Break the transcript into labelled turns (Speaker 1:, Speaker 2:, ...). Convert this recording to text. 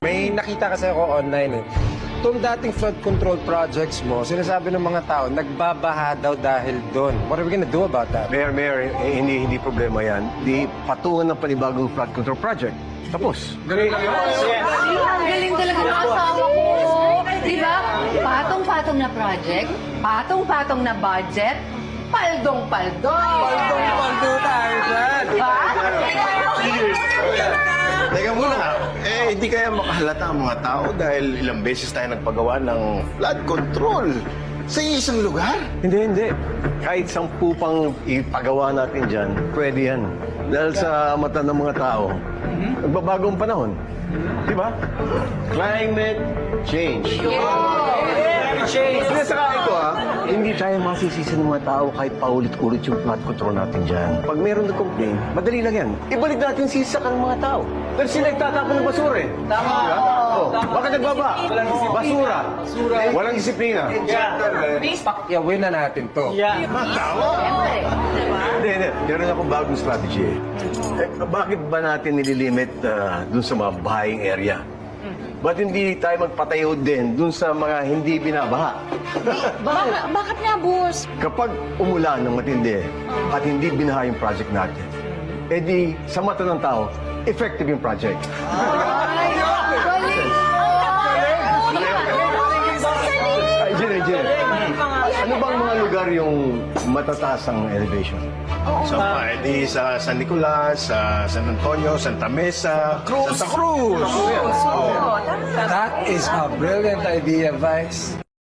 Speaker 1: May nakita kasi ako online eh. Itong dating flood control projects mo, sinasabi ng mga tao, nagbabaha daw dahil doon. What are we gonna do about that?
Speaker 2: Mayor, hindi problema yan. Di patungan ng panibagong flood control project. Tapos.
Speaker 1: Ganun lang yun?
Speaker 3: Ang galing talaga ng asawa ko. Di ba? Patong-patong na project, patong-patong na budget, paldong-paldong.
Speaker 1: Paldong-paldo tayo dyan!
Speaker 3: Diba?
Speaker 4: Teka muna, hindi kaya makahalata ang mga tao dahil ilang beses tayo nagpagawa ng flood control sa isang lugar?
Speaker 2: Hindi. Kahit 10 pang ipagawa natin dyan, pwede yan. Dahil sa mata ng mga tao, nagbabagong panahon. Di ba? Climate change. Sinasaka ito hindi tayo masisisi ng mga tao kahit paulit-ulit yung flood control natin dyan. Pag meron na complain, madali lang yan. Ibalik natin sisakan ng mga tao. Pero sila nagtatapon ng basura eh. Tama. Bakit nagbaba? Basura. Walang disiplina.
Speaker 1: Pakyawin na natin to.
Speaker 3: Siyempre.
Speaker 2: Hindi. Meron akong bagong strategy eh. Bakit ba natin nililimit dun sa mga bahaying area? Ba't hindi tayo magpatayo din dun sa mga hindi binabaha?
Speaker 3: Bakit nga, boss?
Speaker 2: Kapag umulan ng matindi at hindi binaha yung project natin, edi sa mata ng tao, effective yung project.
Speaker 3: Ay, galing
Speaker 2: Engineer. Ano bang mga lugar yung matataas ang elevation?
Speaker 4: Sa San Nicolas, sa San Antonio, Santa Mesa, Santa Cruz.
Speaker 1: That is a brilliant idea, Vice.